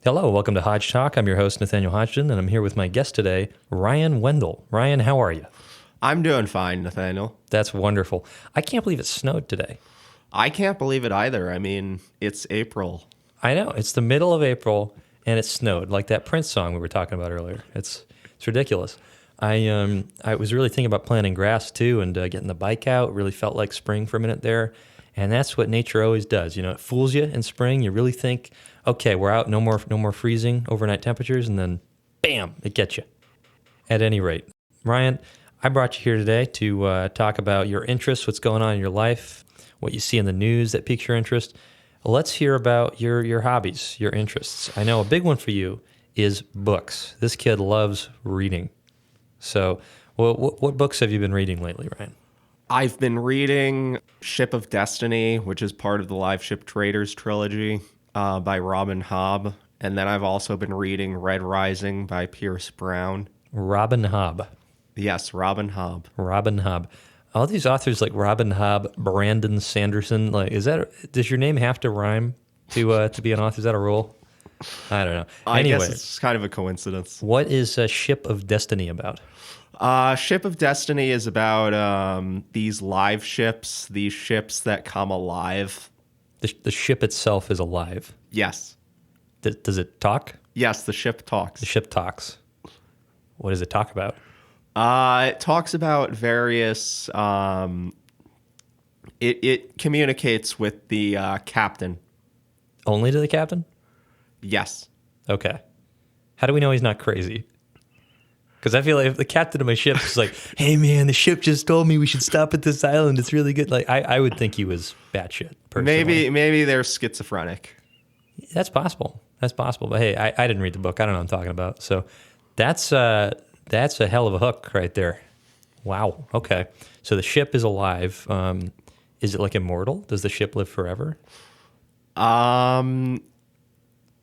Hello, welcome to HodgeTalk. I'm your host, Nathaniel Hodgdon, and I'm here with my guest today, Ryan Wendell. Ryan, how are you? I'm doing fine, Nathaniel. That's wonderful. I can't believe it snowed today. I can't believe it either. I mean, it's April. I know. It's the middle of April, and it snowed, like that Prince song we were talking about earlier. It's ridiculous. I was really thinking about planting grass, too, and getting the bike out. It really felt like spring for a minute there. And that's what nature always does. You know, it fools you in spring. You really think, okay, we're out, no more freezing overnight temperatures, and then bam, it gets you. At any rate, Ryan, I brought you here today to talk about your interests, what's going on in your life, what you see in the news that piques your interest. Let's hear about your hobbies, your interests. I know a big one for you is books. This kid loves reading. So what books have you been reading lately, Ryan? I've been reading Ship of Destiny, which is part of the Live Ship Traders trilogy by Robin Hobb. And then I've also been reading Red Rising by Pierce Brown. Robin Hobb. Yes, Robin Hobb. Robin Hobb. All these authors like Robin Hobb, Brandon Sanderson, does your name have to rhyme to be an author? Is that a rule? I don't know. I guess it's kind of a coincidence. What is Ship of Destiny about? Ship of Destiny is about these live ships, these ships that come alive. The ship itself is alive. Yes. Does it talk? Yes, the ship talks. The ship talks. What does it talk about? It talks about various... It communicates with the captain. Only to the captain? Yes. Okay. How do we know he's not crazy? Because I feel like if the captain of my ship is like, hey, man, the ship just told me we should stop at this island. It's really good. Like, I would think he was batshit, personally. Maybe they're schizophrenic. That's possible. But, hey, I didn't read the book. I don't know what I'm talking about. So that's a hell of a hook right there. Wow. Okay. So the ship is alive. Is it like immortal? Does the ship live forever?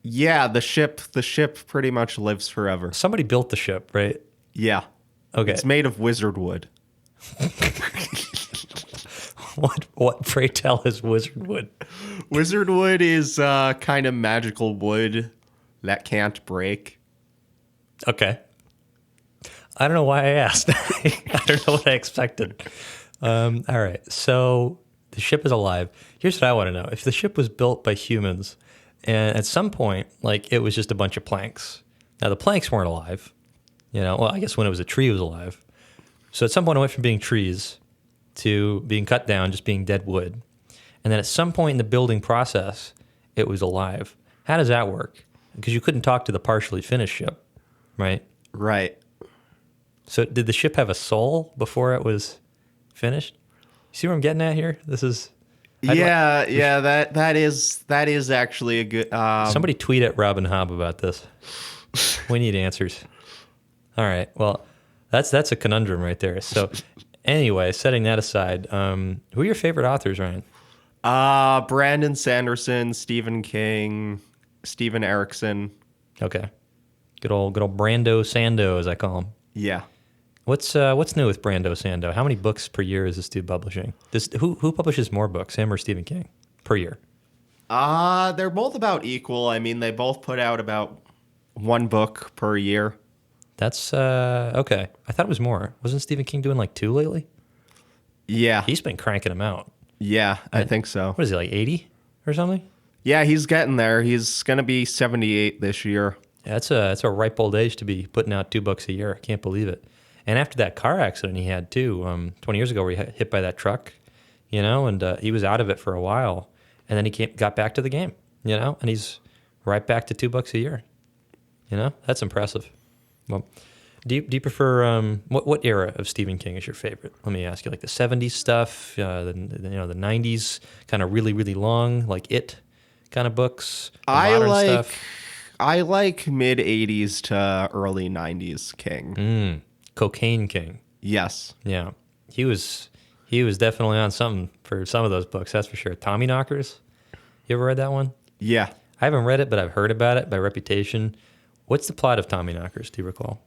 Yeah, the ship pretty much lives forever. Somebody built the ship, right? Yeah. Okay. It's made of wizard wood. What pray tell is wizard wood? Wizard wood is kind of magical wood that can't break. Okay. I don't know why I asked. I don't know what I expected. All right. So the ship is alive. Here's what I want to know. If the ship was built by humans and at some point, like, it was just a bunch of planks. Now, the planks weren't alive. You know, well, I guess when it was a tree, it was alive. So at some point, it went from being trees to being cut down, just being dead wood. And then at some point in the building process, it was alive. How does that work? Because you couldn't talk to the partially finished ship, right? Right. So did the ship have a soul before it was finished? See where I'm getting at here? This is... That is actually a good... Somebody tweet at Robin Hobb about this. We need answers. All right. Well, that's a conundrum right there. So anyway, setting that aside, who are your favorite authors, Ryan? Brandon Sanderson, Stephen King, Stephen Erickson. Okay. Good old Brando Sando, as I call him. Yeah. What's new with Brando Sando? How many books per year is this dude publishing? Who publishes more books, him or Stephen King, per year? They're both about equal. I mean, they both put out about one book per year. That's okay. I thought it was more. Wasn't Stephen King doing like 2 lately? Yeah. He's been cranking them out. Yeah, I think so. What is he, like 80 or something? Yeah, he's getting there. He's going to be 78 this year. Yeah, that's a ripe old age to be putting out 2 books a year. I can't believe it. And after that car accident he had too, 20 years ago, where he got hit by that truck, you know, and he was out of it for a while, and then he got back to the game, you know, and he's right back to 2 books a year. You know, that's impressive. Well, do you prefer what era of Stephen King is your favorite? Let me ask you, like the 70s stuff, the 90s, kind of really really long, like It, kind of books, the I modern like stuff? I like mid 80s to early 90s King. Cocaine King. Yes. Yeah, he was definitely on something for some of those books. That's for sure. Tommy Knockers. You ever read that one? Yeah. I haven't read it, but I've heard about it by reputation. What's the plot of Tommy Knockers? Do you recall?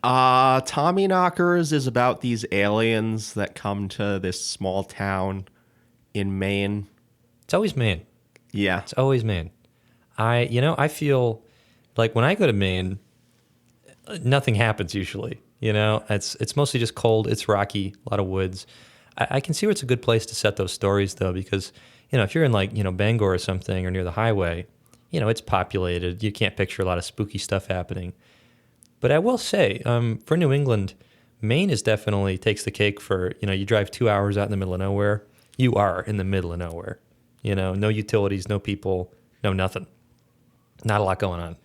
Tommy Knockers is about these aliens that come to this small town in Maine. It's always Maine. Yeah. It's always Maine. I feel like when I go to Maine, nothing happens usually. It's mostly just cold. It's rocky, a lot of woods. I can see where it's a good place to set those stories though, because if you're in like Bangor or something or near the highway, it's populated. You can't picture a lot of spooky stuff happening. But I will say, for New England, Maine is definitely takes the cake for you drive 2 hours out in the middle of nowhere. You are in the middle of nowhere. No utilities, no people, no nothing. Not a lot going on.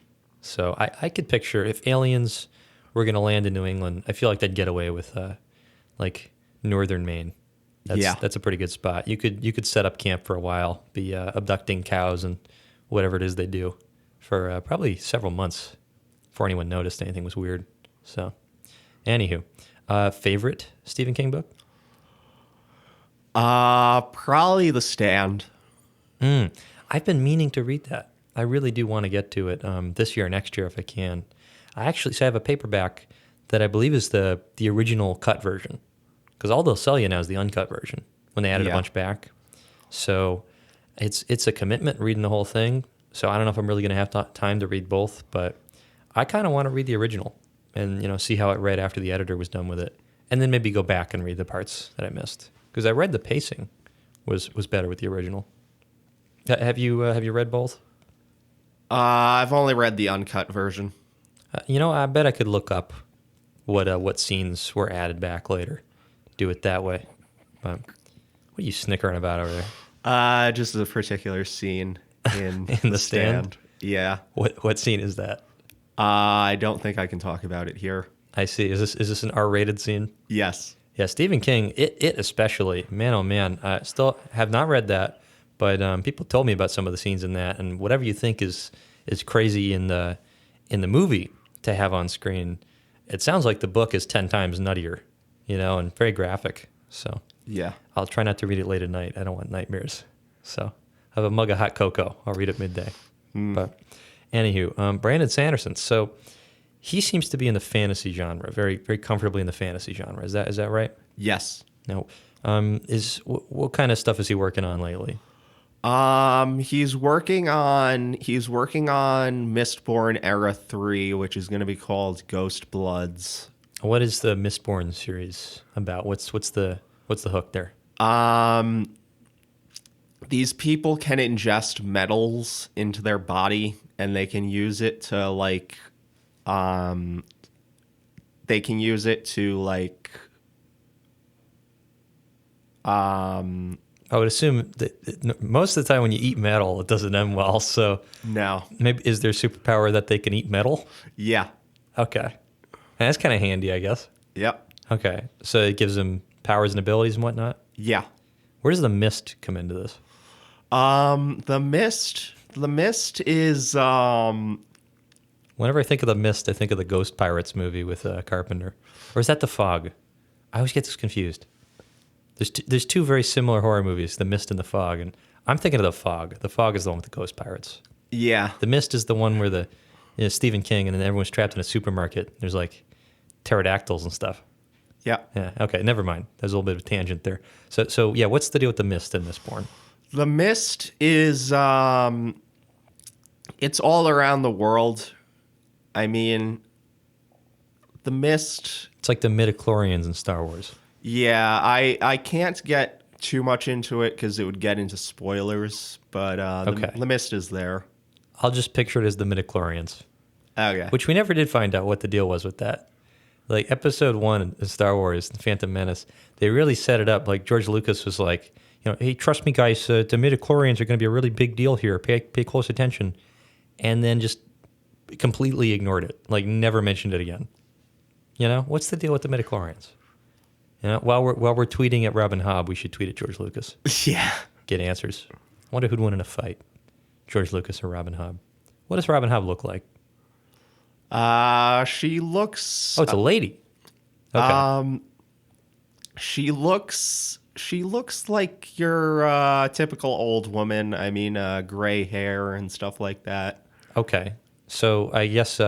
So I could picture if aliens were going to land in New England, I feel like they'd get away with like northern Maine. That's a pretty good spot. You could set up camp for a while, be abducting cows and whatever it is they do for probably several months before anyone noticed anything was weird. So, anywho, favorite Stephen King book? Probably The Stand. I've been meaning to read that. I really do want to get to it this year or next year if I can. I have a paperback that I believe is the original cut version, because all they'll sell you now is the uncut version when they added a bunch back. So it's a commitment reading the whole thing. So I don't know if I'm really going to have time to read both, but I kind of want to read the original and see how it read after the editor was done with it, and then maybe go back and read the parts that I missed, because I read the pacing was better with the original. Have you read both? I've only read the uncut version. I bet I could look up what scenes were added back later. Do it that way. But what are you snickering about over there? Just a particular scene in In The Stand? Yeah. What scene is that? I don't think I can talk about it here. I see. Is this an R-rated scene? Yes. Yeah, Stephen King, it especially. Man, oh man. I still have not read that, but people told me about some of the scenes in that, and whatever you think is crazy in the movie to have on screen, it sounds like the book is 10 times nuttier, and very graphic. So Yeah. I'll try not to read it late at night. I don't want nightmares. So I have a mug of hot cocoa. I'll read it midday. But anywho, Brandon Sanderson. So he seems to be in the fantasy genre, very, very comfortably in the fantasy genre. Is that right? Yes. No. What kind of stuff is he working on lately? He's working on Mistborn Era 3, which is going to be called Ghost Bloods. What is the Mistborn series about? What's the hook there? These people can ingest metals into their body, and they can use it to I would assume that most of the time when you eat metal, it doesn't end well. So no. maybe is there a superpower that they can eat metal? Yeah. Okay, that's kind of handy, I guess. Yep. Okay, so it gives them powers and abilities and whatnot. Yeah. Where does the mist come into this? The mist is Whenever I think of the mist, I think of the Ghost Pirates movie with Carpenter. Or is that the Fog? I always get this confused. There's two very similar horror movies, The Mist and The Fog, and I'm thinking of The Fog. The Fog is the one with the Ghost Pirates. Yeah. The Mist is the one where Stephen King, and then everyone's trapped in a supermarket. There's like pterodactyls and stuff. Yeah. Yeah. Okay. Never mind. There's a little bit of a tangent there. So yeah. What's the deal with the mist in Mistborn? The mist is it's all around the world. I mean, the mist. It's like the midichlorians in Star Wars. Yeah, I can't get too much into it because it would get into spoilers. But the mist is there. I'll just picture it as the midichlorians. Okay. Which we never did find out what the deal was with that. Like Episode 1 of Star Wars, The Phantom Menace, they really set it up. Like George Lucas was like, hey, trust me, guys, the midichlorians are going to be a really big deal here. Pay close attention. And then just completely ignored it. Like never mentioned it again. What's the deal with the midichlorians? While we're tweeting at Robin Hobb, we should tweet at George Lucas. Yeah. Get answers. I wonder who'd win in a fight. George Lucas or Robin Hobb. What does Robin Hobb look like? She looks. Oh, it's a lady. Okay. She looks like your typical old woman. I mean, gray hair and stuff like that. Okay. So I guess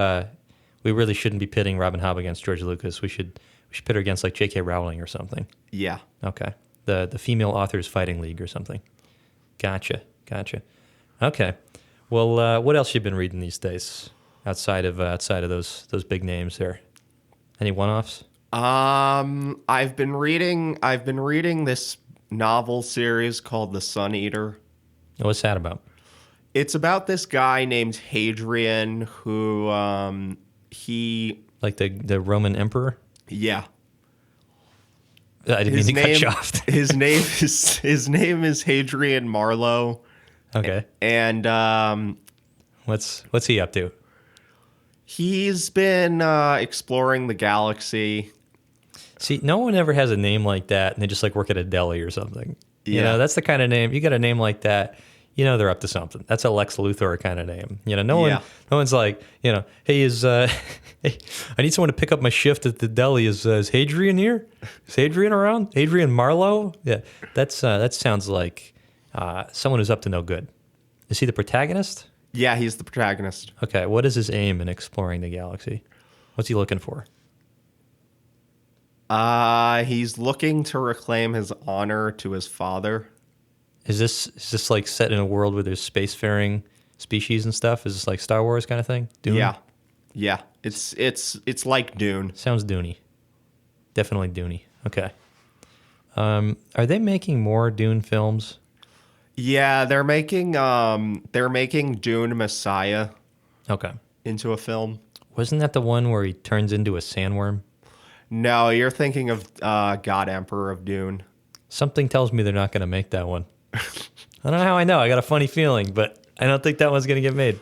we really shouldn't be pitting Robin Hobb against George Lucas. We should pit her against like J.K. Rowling or something. Yeah. Okay. The Female Authors Fighting League or something. Gotcha. Okay. Well, what else you been reading these days outside of those big names there? Any one-offs? I've been reading this novel series called The Sun Eater. What's that about? It's about this guy named Hadrian who he Like the Roman emperor? yeah. I didn't mean to cut you off. his name is Hadrian Marlowe. Okay. And what's he up to? he's been exploring the galaxy. See, no one ever has a name like that, and they just like work at a deli or something. You Yeah. know, that's the kind of name. You got a name like that, you know they're up to something. That's a Lex Luthor kind of name. You know, no one's like, you know, hey, hey, I need someone to pick up my shift at the deli. Is Hadrian here? Is Hadrian around? Hadrian Marlowe? Yeah, that sounds like someone who's up to no good. Is he the protagonist? Yeah, he's the protagonist. Okay, what is his aim in exploring the galaxy? What's he looking for? He's looking to reclaim his honor to his father. Is this like set in a world where there's spacefaring species and stuff? Is this like Star Wars kind of thing? Dune? Yeah. It's like Dune. Sounds Dune-y. Definitely Dune-y. Okay. Are they making more Dune films? Yeah, they're making Dune Messiah Okay. into a film. Wasn't that the one where he turns into a sandworm? No, you're thinking of God Emperor of Dune. Something tells me they're not going to make that one. I don't know how I know. I got a funny feeling, but I don't think that one's going to get made.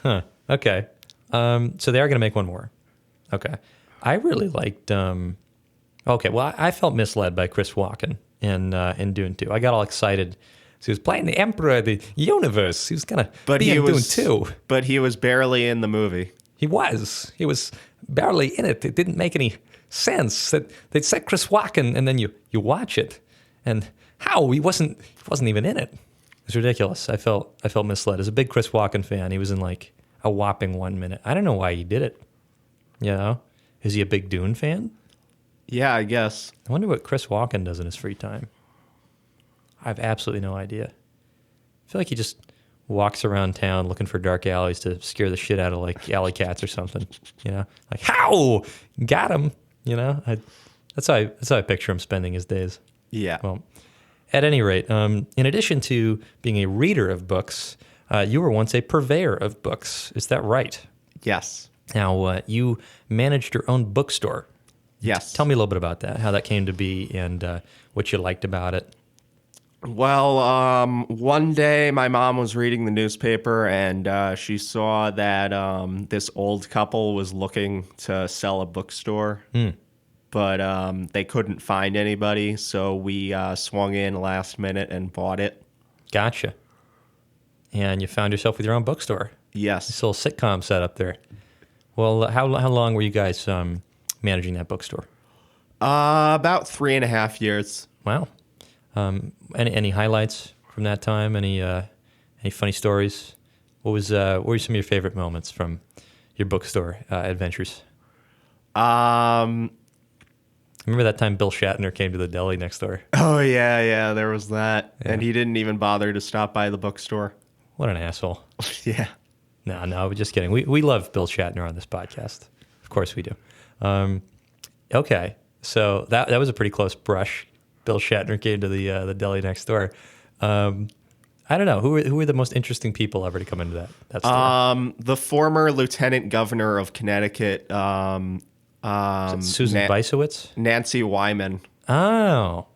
Huh. Okay. So they are going to make one more. Okay. I really liked. Okay. Well, I felt misled by Chris Walken in Dune 2. I got all excited. He was playing the Emperor of the universe. He was going to be in Dune 2. But he was barely in the movie. He was barely in it. It didn't make any sense that they'd set Chris Walken and then you watch it, and how he wasn't even in it. It's ridiculous. I felt misled. As a big Chris Walken fan, he was in like a whopping 1 minute. I don't know why he did it. You know, is he a big Dune fan? Yeah, I guess. I wonder what Chris Walken does in his free time. I have absolutely no idea. I feel like he just walks around town looking for dark alleys to scare the shit out of like alley cats or something. You know, like how got him. You know, that's how I picture him spending his days. Yeah. Well, at any rate, in addition to being a reader of books, you were once a purveyor of books. Is that right? Yes. Now, you managed your own bookstore. Yes. Tell me a little bit about that, how that came to be, and what you liked about it. Well, one day my mom was reading the newspaper and she saw that this old couple was looking to sell a bookstore, but they couldn't find anybody, so we swung in last minute and bought it. Gotcha. And you found yourself with your own bookstore. Yes. This little sitcom set up there. Well, how long were you guys managing that bookstore? About 3.5 years. Wow. Any highlights from that time? Any funny stories? What were some of your favorite moments from your bookstore adventures? Remember that time Bill Shatner came to the deli next door? Oh, yeah, there was that. Yeah. And he didn't even bother to stop by the bookstore. What an asshole. Yeah. No, just kidding. We love Bill Shatner on this podcast. Of course we do. Okay, so that was a pretty close brush. Bill Shatner came to the deli next door. I don't know. Who were the most interesting people ever to come into that store? The former lieutenant governor of Connecticut, Susan Beisowitz? Nancy Wyman. Oh.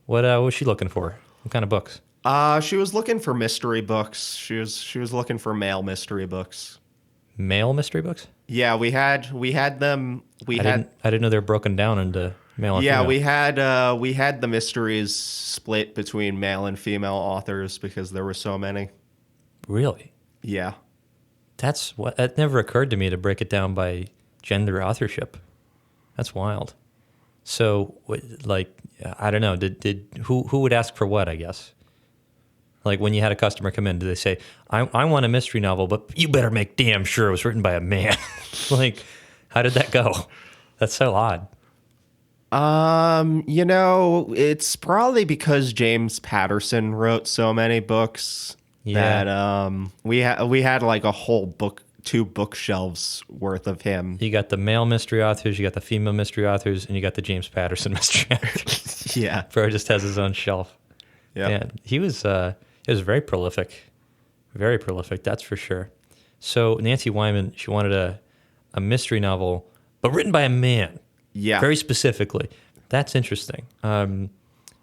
What was she looking for? What kind of books? She was looking for mystery books. She was looking for male mystery books. Male mystery books? Yeah, we had them. I didn't know they were broken down into male and female. We had the mysteries split between male and female authors because there were so many. Really? Yeah. That never occurred to me to break it down by gender authorship. That's wild. So, like, I don't know. Who would ask for what? I guess. Like when you had a customer come in, do they say, "I want a mystery novel, but you better make damn sure it was written by a man"? Like, how did that go? That's so odd. It's probably because James Patterson wrote so many books Yeah. that we had like a whole book, 2 bookshelves worth of him. You got the male mystery authors, you got the female mystery authors, and you got the James Patterson mystery authors. Yeah. Bro just has his own shelf. Yeah. Man, he was very prolific. Very prolific, that's for sure. So Nancy Wyman, she wanted a mystery novel, but written by a man. Yeah. Very specifically. That's interesting.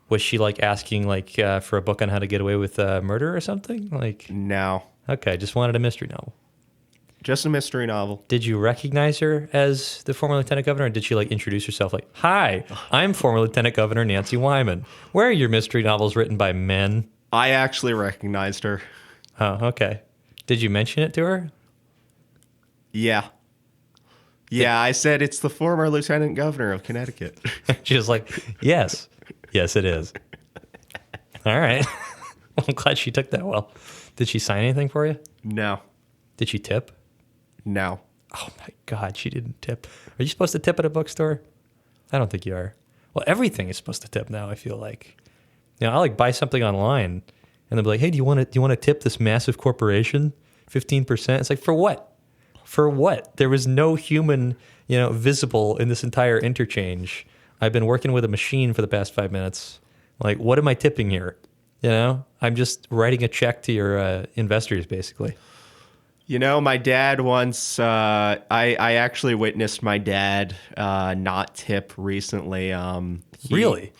Was she like asking like for a book on how to get away with murder or something? Like, No. okay, just wanted a mystery novel. Just a mystery novel. Did you recognize her as the former lieutenant governor, or did she like introduce herself like, "Hi, I'm former Lieutenant Governor Nancy Wyman. Where are your mystery novels written by men?" I actually recognized her. Oh, okay. Did you mention it to her? Yeah. Yeah, I said it's the former lieutenant governor of Connecticut. She was like, "Yes, yes, it is." All right. Well, I'm glad she took that well. Did she sign anything for you? No. Did she tip? No. Oh my God, she didn't tip. Are you supposed to tip at a bookstore? I don't think you are. Well, everything is supposed to tip now, I feel like. I like buy something online and they'll be like, "Hey, do you want to tip this massive corporation 15%?" It's like, for what? For what? There was no human, visible in this entire interchange. I've been working with a machine for the past 5 minutes. Like, what am I tipping here? I'm just writing a check to your investors, basically. My dad once, I actually witnessed my dad not tip recently. Really?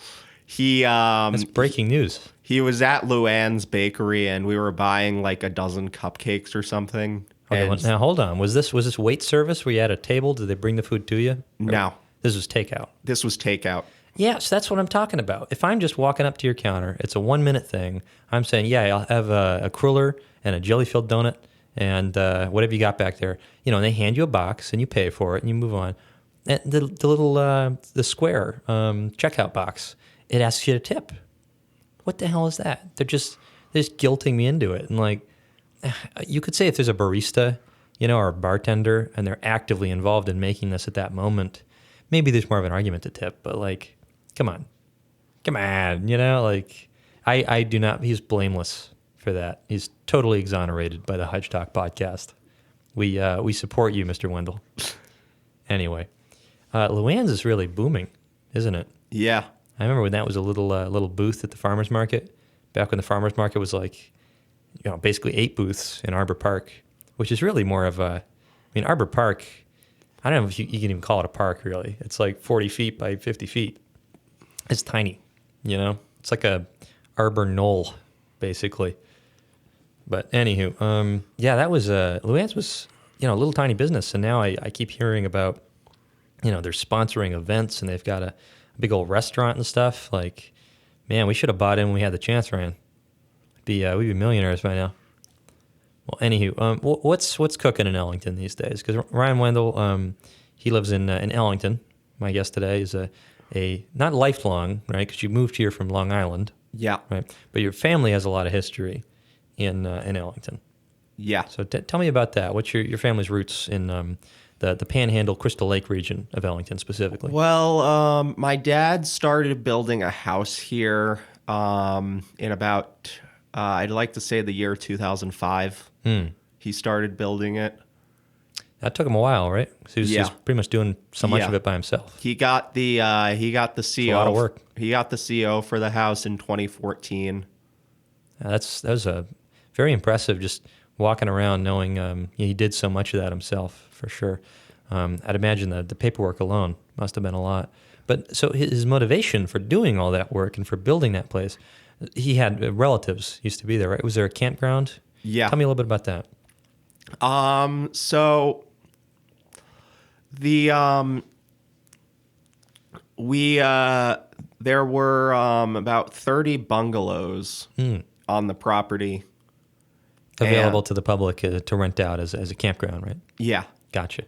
That's breaking news. He was at Luann's Bakery and we were buying like a dozen cupcakes or something. Okay, now hold on. Was this wait service where you had a table? Did they bring the food to you? No. This was takeout. This was takeout. Yes, that's what I'm talking about. If I'm just walking up to your counter, it's a 1-minute thing. I'm saying, yeah, I'll have a cruller and a jelly-filled donut and whatever you got back there. And they hand you a box and you pay for it and you move on. And the little the square checkout box, it asks you to tip. What the hell is that? They're just guilting me into it. And like, you could say if there's a barista, or a bartender, and they're actively involved in making this at that moment, maybe there's more of an argument to tip. But like, come on, like, I do not. He's blameless for that. He's totally exonerated by the HodgeTalk podcast. We support you, Mr. Wendell. Anyway, Luann's is really booming, isn't it? Yeah. I remember when that was a little booth at the farmer's market, back when the farmer's market was like, basically 8 booths in Arbor Park, which is really more of Arbor Park, I don't know if you can even call it a park, really. It's like 40 feet by 50 feet. It's tiny, It's like a Arbor Knoll, basically. But anywho, that was, Luann's was, a little tiny business, and now I keep hearing about, they're sponsoring events, and they've got a big old restaurant and stuff. Like, man, we should have bought in when we had the chance, Ryan. We'd be millionaires by now. Well, anywho, what's cooking in Ellington these days? Because Ryan Wendell, he lives in Ellington. My guest today is a not lifelong, right? Because you moved here from Long Island. Yeah. Right. But your family has a lot of history in Ellington. Yeah. So tell me about that. What's your family's roots in the Panhandle, Crystal Lake region of Ellington specifically? Well, my dad started building a house here in about, I'd like to say the year 2005. He started building it. That took him a while, right? So he was pretty much doing so much of it by himself. He got the CO. It's a lot of work. He got the CO for the house in 2014. That was a very impressive. Just walking around knowing he did so much of that himself, for sure. I'd imagine the paperwork alone must have been a lot. But so his motivation for doing all that work and for building that place, he had relatives used to be there, right? Was there a campground? Yeah. Tell me a little bit about that. So the there were about 30 bungalows on the property. Available to the public to rent out as a campground, right? Yeah. Gotcha.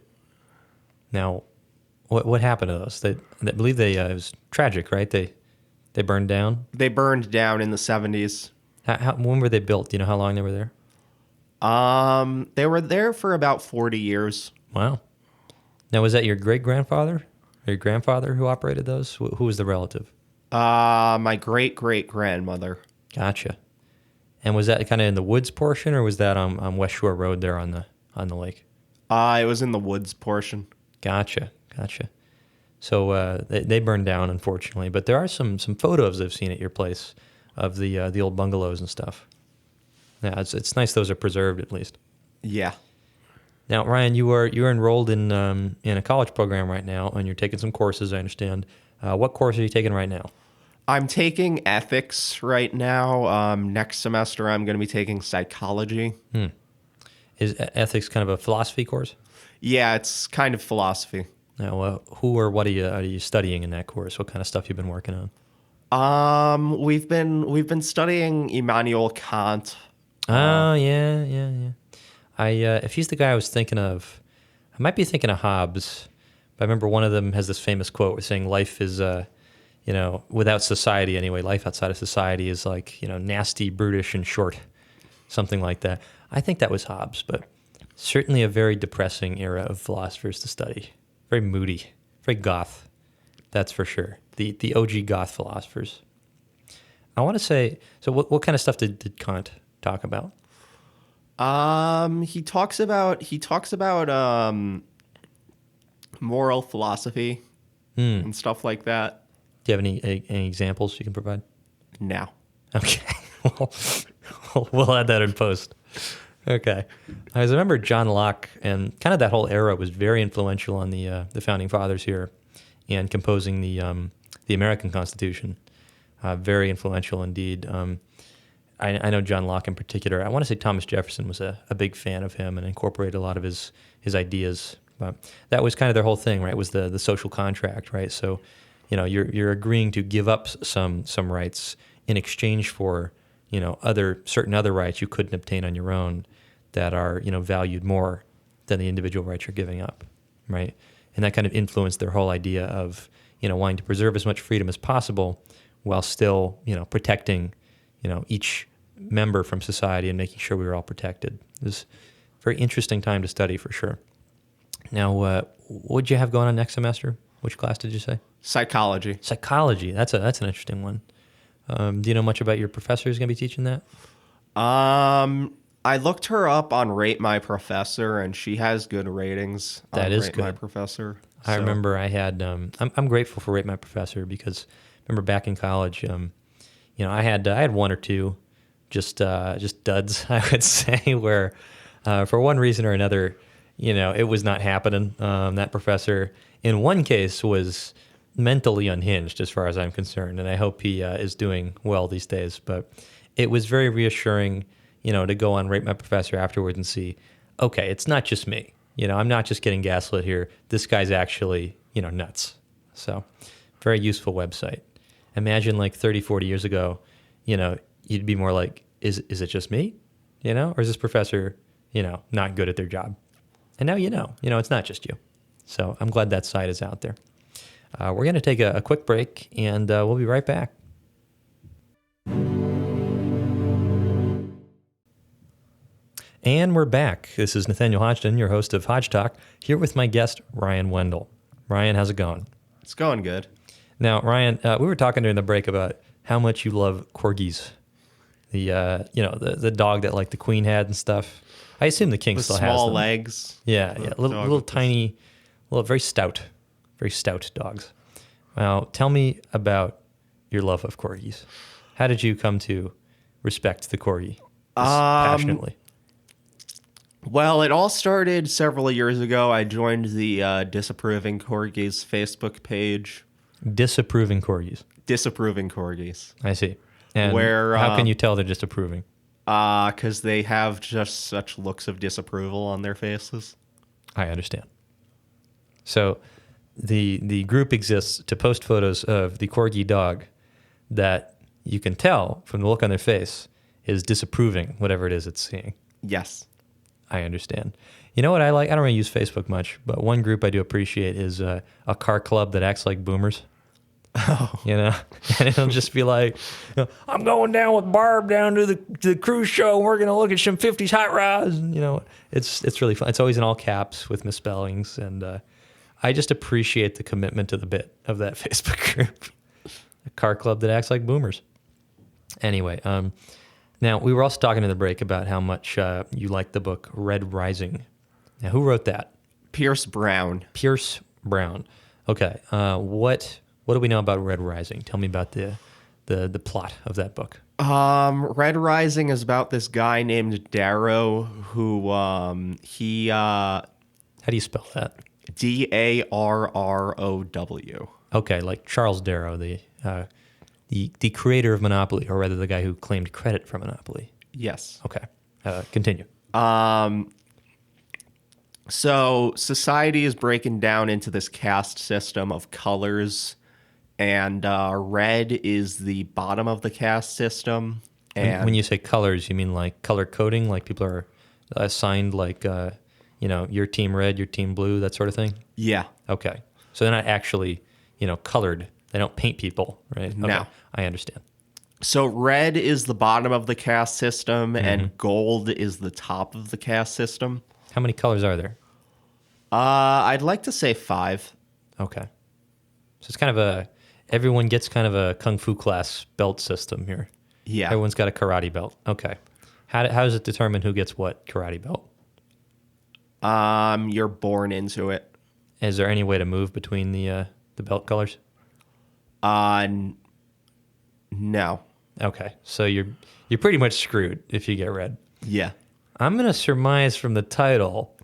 Now, what happened to those? I believe it was tragic, right? They burned down. They burned down in the 70s. When were they built? Do you know how long they were there? They were there for about 40 years. Wow. Now, was that your great-grandfather or your grandfather who operated those? Who was the relative? My great-great-grandmother. Gotcha. And was that kind of in the woods portion, or was that on West Shore Road there on the lake? It was in the woods portion. Gotcha. So they burned down, unfortunately, but there are some photos I've seen at your place of the old bungalows and stuff. Yeah, it's nice those are preserved at least. Yeah. Now, Ryan, you're enrolled in a college program right now, and you're taking some courses, I understand. What course are you taking right now? I'm taking ethics right now. Next semester, I'm going to be taking psychology. Is ethics kind of a philosophy course? Yeah, it's kind of philosophy. Now, who or what are you studying in that course? What kind of stuff you've been working on? We've been studying Immanuel Kant. Oh, yeah. If he's the guy I was thinking of, I might be thinking of Hobbes. But I remember one of them has this famous quote saying life is, without society anyway, life outside of society is like, nasty, brutish, and short. Something like that. I think that was Hobbes, but certainly a very depressing era of philosophers to study. Very moody, very goth, that's for sure. The OG goth philosophers. I want to say, so what kind of stuff did Kant talk about? He talks about moral philosophy and stuff like that. Do you have any examples you can provide? No. Okay. Well, we'll add that in post. Okay. I remember John Locke and kind of that whole era was very influential on the founding fathers here and composing the American Constitution. Very influential indeed. I know John Locke in particular. I want to say Thomas Jefferson was a big fan of him and incorporated a lot of his ideas. But that was kind of their whole thing, right? Was the social contract, right? So, you're agreeing to give up some rights in exchange for certain other rights you couldn't obtain on your own that are valued more than the individual rights you're giving up, right? And that kind of influenced their whole idea of wanting to preserve as much freedom as possible while still protecting each member from society and making sure we were all protected. It was a very interesting time to study for sure. Now, what would you have going on next semester? Which class did you say? Psychology. Psychology. That's an interesting one. Do you know much about your professor who's going to be teaching that? I looked her up on Rate My Professor, and she has good ratings. That is Rate good. My Professor. I remember I had. I'm grateful for Rate My Professor because I remember back in college, I had one or two, just duds, I would say, where for one reason or another, it was not happening. That professor, in one case, was mentally unhinged as far as I'm concerned, and I hope he is doing well these days. But it was very reassuring, to go on Rate My Professor afterwards and see, okay, it's not just me. I'm not just getting gaslit here. This guy's actually, nuts. So, very useful website. Imagine like 30, 40 years ago, you'd be more like, is it just me? Or is this professor, not good at their job? And now it's not just you. So I'm glad that site is out there. We're going to take a quick break, and we'll be right back. And we're back. This is Nathaniel Hodgdon, your host of HodgeTalk, here with my guest, Ryan Wendell. Ryan, how's it going? It's going good. Now, Ryan, we were talking during the break about how much you love corgis. The dog that like the queen had and stuff. I assume the king still has them. Small legs. Yeah, little tiny, very stout dogs. Now, tell me about your love of corgis. How did you come to respect the corgi passionately? Well, it all started several years ago. I joined the Disapproving Corgis Facebook page. Disapproving corgis. Disapproving Corgis. I see. And Where, how can you tell they're disapproving? Because they have just such looks of disapproval on their faces. I understand. So the group exists to post photos of the corgi dog that you can tell from the look on their face is disapproving whatever it is it's seeing. Yes. I understand. You know what I like? I don't really use Facebook much, but one group I do appreciate is a car club that acts like boomers. Oh. You know, and it'll just be like, I'm going down with Barb down to the cruise show. And we're gonna look at some '50s hot rods. And, you know, it's really fun. It's always in all caps with misspellings, and I just appreciate the commitment to the bit of that Facebook group. A car club that acts like boomers. Anyway, now we were also talking in the break about how much you liked the book Red Rising. Now, who wrote that? Pierce Brown. Pierce Brown. Okay, what do we know about Red Rising? Tell me about the plot of that book. Red Rising is about this guy named Darrow who How do you spell that? Darrow. Okay, like Charles Darrow, the creator of Monopoly, or rather the guy who claimed credit for Monopoly. Yes. Okay, continue. So society is breaking down into this caste system of colors, and red is the bottom of the caste system. And When you say colors, you mean like color coding, like people are assigned like, your team red, your team blue, that sort of thing? yeah, Okay. So they're not actually, colored. They don't paint people, right? No. Okay. I understand. so red is the bottom of the caste system, and gold is the top of the caste system. How many colors are there? I'd like to say 5. Okay. So it's kind of everyone gets kind of a kung fu class belt system here. Yeah. Everyone's got a karate belt. Okay. How does it determine who gets what karate belt? You're born into it. Is there any way to move between the belt colors? No. Okay. So you're pretty much screwed if you get red. Yeah. I'm going to surmise from the title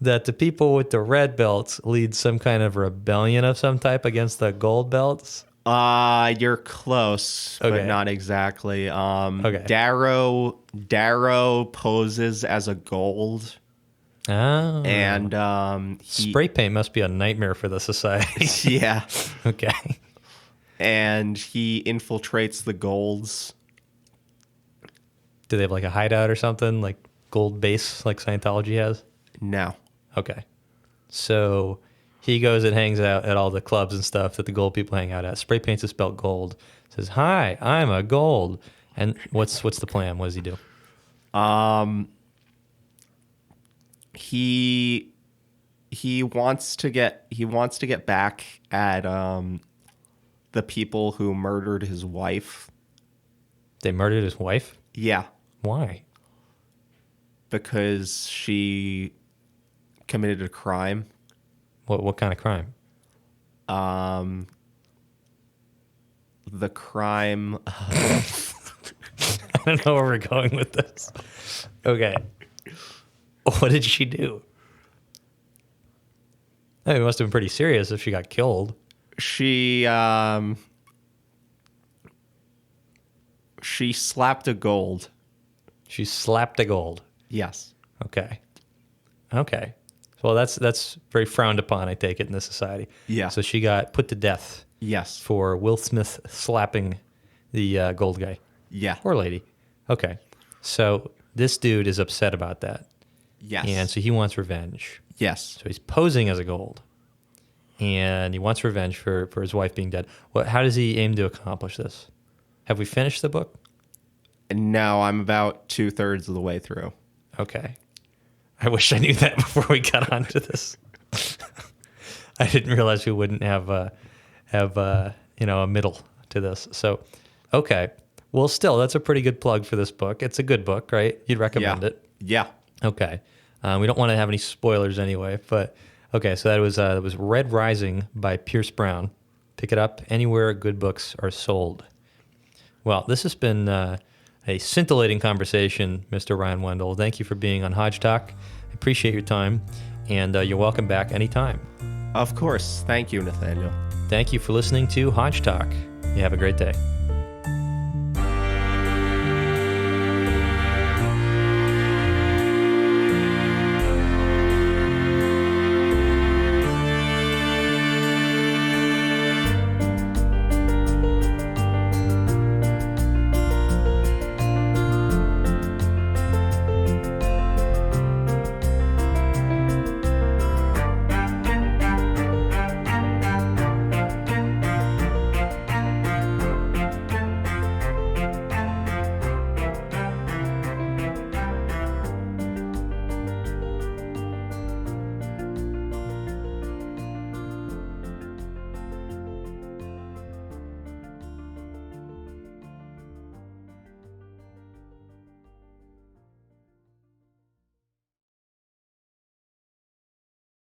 that the people with the red belts lead some kind of rebellion of some type against the gold belts. You're close, Okay. but not exactly. Okay. Darrow poses as a gold, Oh. and Spray paint must be a nightmare for the society. yeah, Okay. and he infiltrates the golds. Do they have like a hideout or something, like gold base, like Scientology has? No. Okay. So he goes and hangs out at all the clubs and stuff that the gold people hang out at. Spray paints is spelled gold. Says, "Hi, I'm a gold." And what's the plan? What does he do? He wants to get back at the people who murdered his wife. They murdered his wife? Yeah, Why? because she committed a crime. What kind of crime? The crime. I don't know where we're going with this. Okay. What did she do? I mean, it must have been pretty serious if she got killed. She slapped a gold. She slapped a gold. Yes. Okay. Okay. Well, that's very frowned upon, I take it, in this society. Yeah. So she got put to death Yes. for Will Smith slapping the gold guy. Yeah. Or lady. Okay. So this dude is upset about that. Yes. And so he wants revenge. Yes. So he's posing as a gold. And he wants revenge for his wife being dead. How does he aim to accomplish this? Have we finished the book? No, I'm about 2/3 of the way through. Okay. I wish I knew that before we got onto this. I didn't realize we wouldn't have a middle to this. So, okay. Well, still, that's a pretty good plug for this book. It's a good book, right? You'd recommend it? Yeah. Okay. We don't want to have any spoilers anyway, but okay. So that was Red Rising by Pierce Brown. Pick it up anywhere good books are sold. Well, this has been a scintillating conversation, Mr. Ryan Wendell. Thank you for being on HodgeTalk. I appreciate your time, and you're welcome back anytime. Of course. Thank you, Nathaniel. Thank you for listening to HodgeTalk. You have a great day.